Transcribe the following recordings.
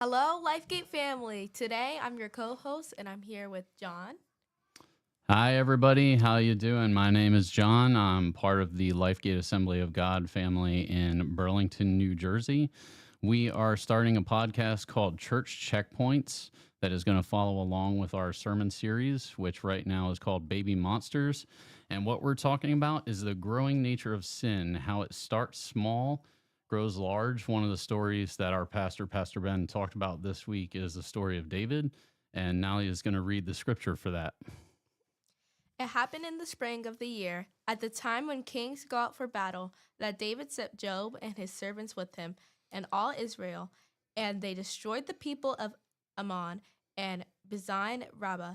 Hello, LifeGate family. Today I'm your co-host and I'm here with John. Hi everybody, how you doing? My name is John. I'm part of the Lifegate Assembly of God family in Burlington, New Jersey. We are starting a podcast called Church Checkpoints that is going to follow along with our sermon series, which right now is called Baby Monsters. And what we're talking about is the growing nature of sin, how it starts small, grows large. One of the stories that our pastor, Pastor Ben, talked about this week is the story of David. And now he is going to read the scripture for that. It happened in the spring of the year, at the time when kings go out for battle, that David sent Job and his servants with him and all Israel, and they destroyed the people of Ammon and Bezine Rabbah.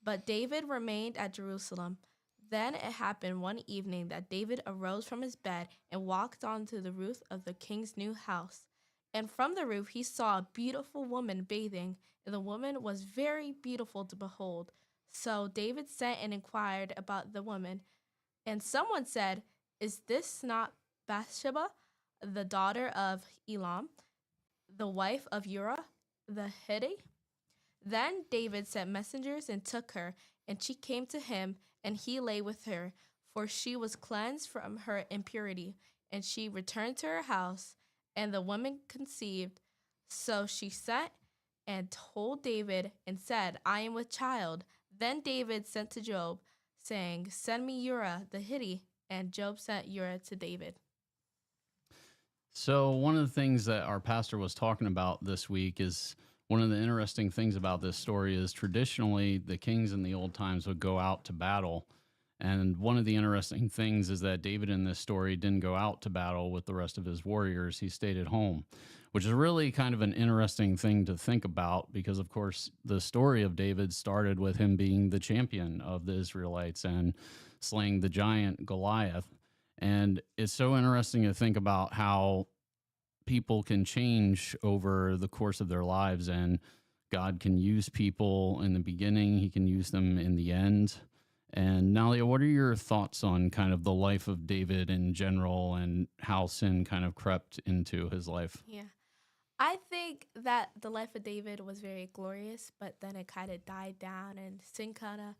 But David remained at Jerusalem. Then it happened one evening that David arose from his bed and walked onto the roof of the king's new house. And from the roof he saw a beautiful woman bathing, and the woman was very beautiful to behold. So David sent and inquired about the woman. And someone said, "Is this not Bathsheba, the daughter of Elam, the wife of Uriah the Hittite?" Then David sent messengers and took her, and she came to him, and he lay with her, for she was cleansed from her impurity. And she returned to her house, and the woman conceived. So she sent and told David and said, "I am with child." Then David sent to Job, saying, "Send me Uriah the Hittite." And Job sent Uriah to David. So, one of the things that our pastor was talking about this week is one of the interesting things about this story is traditionally the kings in the old times would go out to battle. And one of the interesting things is that David in this story didn't go out to battle with the rest of his warriors. He stayed at home, which is really kind of an interesting thing to think about because, of course, the story of David started with him being the champion of the Israelites and slaying the giant Goliath. And it's so interesting to think about how people can change over the course of their lives and God can use people in the beginning, he can use them in the end. And Nalia, what are your thoughts on kind of the life of David in general and how sin kind of crept into his life? Yeah. I think that the life of David was very glorious, but then it kind of died down and sin kind of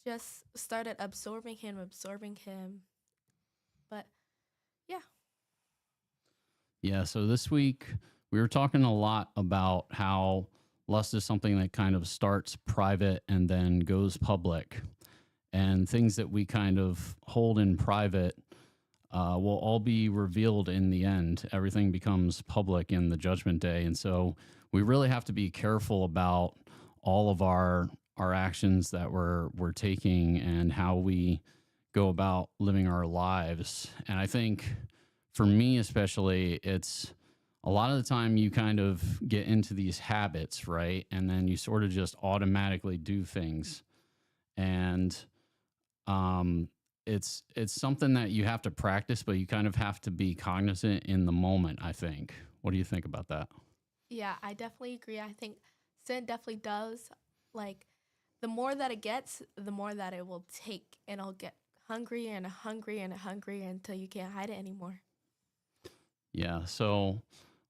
just started absorbing him. But yeah, Yeah, so this week we were talking a lot about how lust is something that kind of starts private and then goes public. And things that we kind of hold in private will all be revealed in the end. Everything becomes public in the judgment day. And so we really have to be careful about all of our actions that we're taking and how we go about living our lives. And I think for me especially, it's a lot of the time you kind of get into these habits, right? And then you sort of just automatically do things. And it's something that you have to practice, but you kind of have to be cognizant in the moment, I think. What do you think about that? yeah, I definitely agree. I think sin definitely does like the more that it gets, the more that it will take, and it'll get hungrier and hungrier and hungrier until you can't hide it anymore. Yeah. So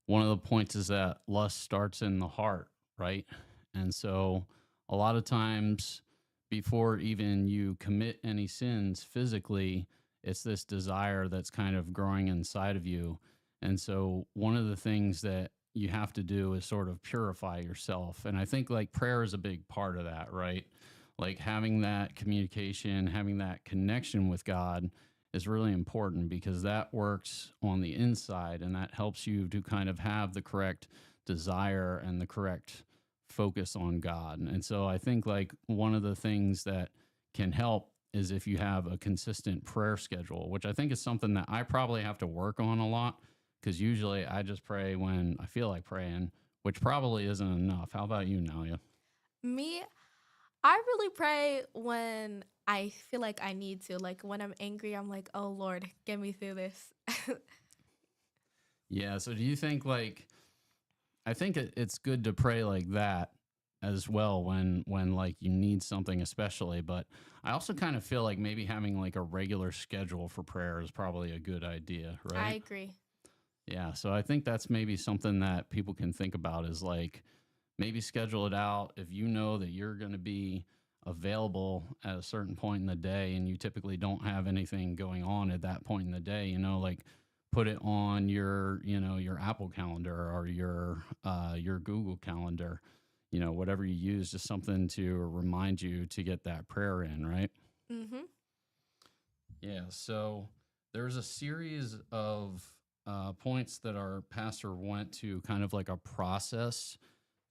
one of the points is that lust starts in the heart, right? And so a lot of times before even you commit any sins physically, it's this desire that's kind of growing inside of you. And so one of the things that you have to do is sort of purify yourself. And I think like prayer is a big part of that, right? Like having that communication, having that connection with God is really important because that works on the inside and that helps you to kind of have the correct desire and the correct focus on God. And so I think like one of the things that can help is if you have a consistent prayer schedule, which I think is something that I probably have to work on a lot because usually I just pray when I feel like praying, which probably isn't enough. How about you, Nalia? Me, I really pray when I feel like I need to. Like when I'm angry, I'm like, "Oh Lord, get me through this." Yeah. So do you think like I think it's good to pray like that as well when like you need something especially, but I also kind of feel like maybe having like a regular schedule for prayer is probably a good idea, I right? agree. Yeah. So I think that's maybe something that people can think about is like maybe schedule it out if you know that you're going to be available at a certain point in the day and you typically don't have anything going on at that point in the day, like put it on your, your Apple calendar or your Google calendar, whatever you use, just something to remind you to get that prayer in, right? Mm-hmm. Yeah. So there's a series of points that our pastor went to, kind of like a process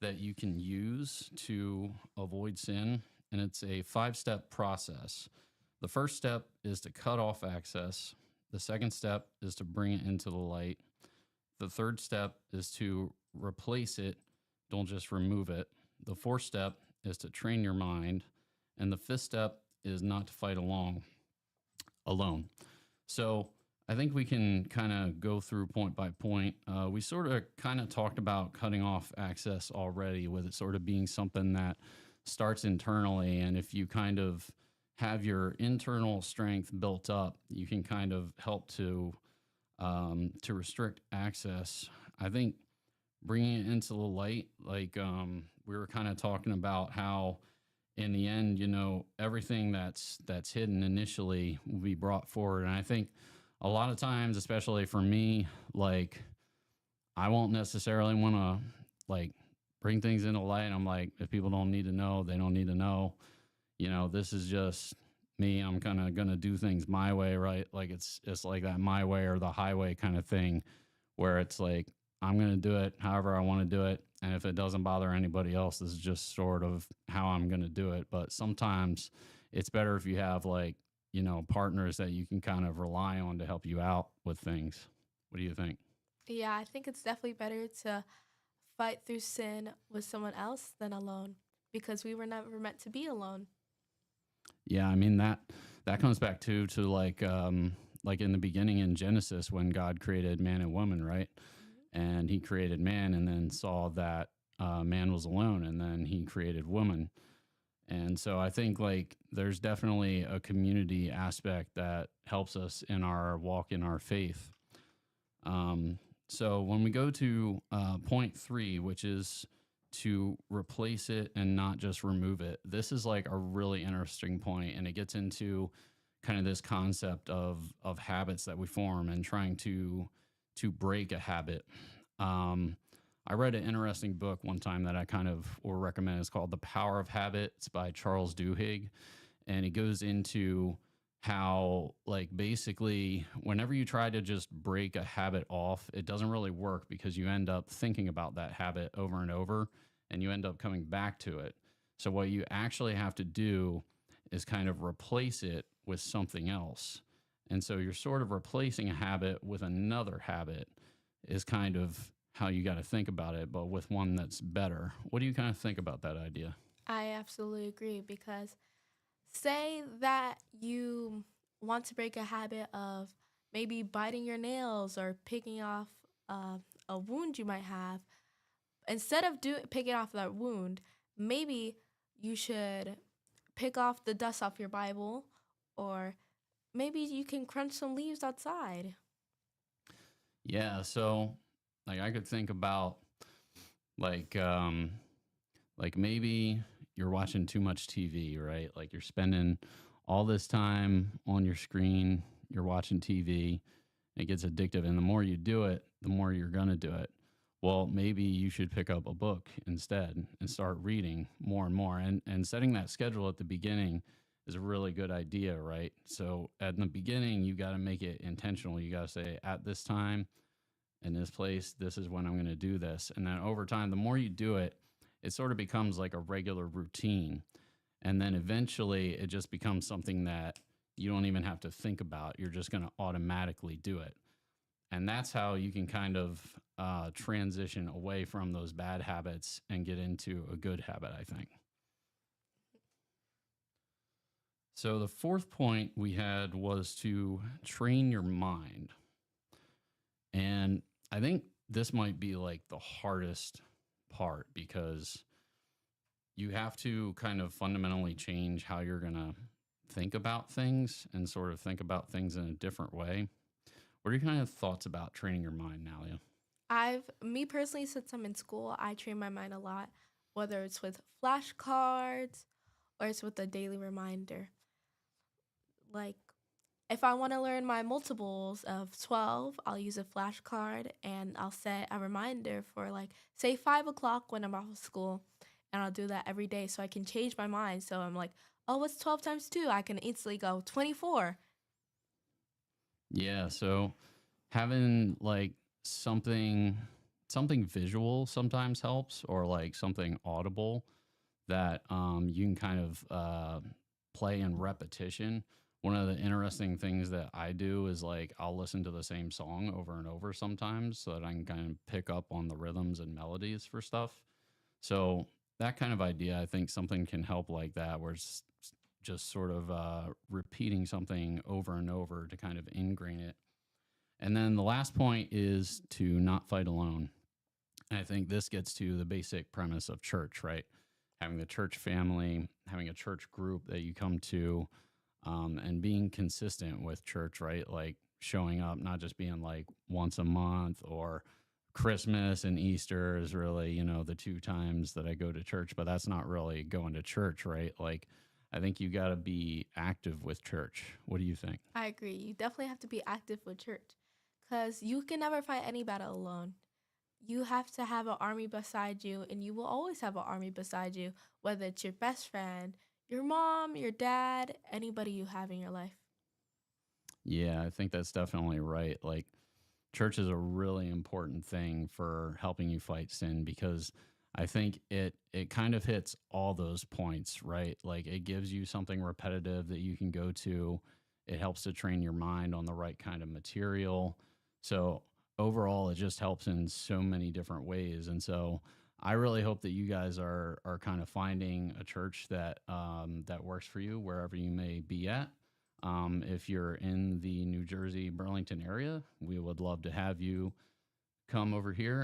that you can use to avoid sin. And it's a 5 step process. The first step is to cut off access. The second step is to bring it into the light. The third step is to replace it, don't just remove it. The fourth step is to train your mind. And the fifth step is not to fight alone. So I think we can kind of go through point by point. We sort of kind of talked about cutting off access already, with it sort of being something that starts internally. And if you kind of have your internal strength built up, you can kind of help to restrict access. I think bringing it into the light, like we were kind of talking about how in the end, everything that's hidden initially will be brought forward. And I think a lot of times, especially for me, like I won't necessarily want to like bring things into light. I'm like, if people don't need to know, they don't need to know. This is just me. I'm kind of gonna do things my way, right? Like it's like that my way or the highway kind of thing, where it's like I'm gonna do it however I want to do it, and if it doesn't bother anybody else, this is just sort of how I'm gonna do it. But sometimes it's better if you have like partners that you can kind of rely on to help you out with things. What do you think? Yeah, I think it's definitely better to fight through sin with someone else than alone because we were never meant to be alone. Yeah, I mean that comes back to like in the beginning in Genesis when God created man and woman, right? Mhm. And he created man and then saw that man was alone and then he created woman. And so I think like there's definitely a community aspect that helps us in our walk in our faith. So when we go to point three, which is to replace it and not just remove it, this is like a really interesting point, and it gets into kind of this concept of habits that we form and trying to break a habit. Um, I read an interesting book one time that I kind of will recommend. It's called The Power of Habit. It's by Charles Duhigg, and it goes into how like basically whenever you try to just break a habit off, it doesn't really work because you end up thinking about that habit over and over and you end up coming back to it. So what you actually have to do is kind of replace it with something else. And so you're sort of replacing a habit with another habit is kind of how you got to think about it, but with one that's better. What do you kind of think about that idea? I absolutely agree because say that you want to break a habit of maybe biting your nails or picking off a wound you might have. Instead of picking off that wound, maybe you should pick off the dust off your Bible, or maybe you can crunch some leaves outside. Yeah, so like I could think about like like maybe you're watching too much TV, right? Like you're spending all this time on your screen, you're watching TV, it gets addictive and the more you do it, the more you're going to do it. Well, maybe you should pick up a book instead and start reading more and more, and setting that schedule at the beginning is a really good idea, right? So at the beginning, you got to make it intentional. You got to say at this time in this place, this is when I'm going to do this. And then over time, the more you do it, it sort of becomes like a regular routine. And then eventually it just becomes something that you don't even have to think about. You're just going to automatically do it. And that's how you can kind of transition away from those bad habits and get into a good habit, I think. So the fourth point we had was to train your mind. And I think this might be like the hardest part because you have to kind of fundamentally change how you're going to think about things and sort of think about things in a different way. What are your kind of thoughts about training your mind now? Yeah. Me personally, since I'm in school, I train my mind a lot, whether it's with flashcards or it's with a daily reminder. Like, if I want to learn my multiples of 12, I'll use a flashcard and I'll set a reminder for, like, say 5 o'clock when I'm off of school. And I'll do that every day so I can change my mind. So I'm like, oh, what's 12 times 2? I can instantly go 24. Yeah. So having like something something visual sometimes helps, or like something audible that you can kind of play in repetition. One of the interesting things that I do is like I'll listen to the same song over and over sometimes so that I can kind of pick up on the rhythms and melodies for stuff. So that kind of idea, I think something can help like that, where it's just sort of repeating something over and over to kind of ingrain it. And then the last point is to not fight alone. And I think this gets to the basic premise of church, right? Having the church family, having a church group that you come to, and being consistent with church, right? Like showing up, not just being like once a month, or Christmas and Easter is really, the two times that I go to church, but that's not really going to church, right? Like, I think you got to be active with church. What do you think? I agree. You definitely have to be active with church because you can never fight any battle alone. You have to have an army beside you, and you will always have an army beside you, whether it's your best friend, your mom, your dad, anybody you have in your life. Yeah, I think that's definitely right. Like, church is a really important thing for helping you fight sin, because I think it kind of hits all those points, right? Like, it gives you something repetitive that you can go to. It helps to train your mind on the right kind of material. So overall, it just helps in so many different ways. And so I really hope that you guys are kind of finding a church that that works for you wherever you may be at. If you're in the New Jersey, Burlington area, we would love to have you come over here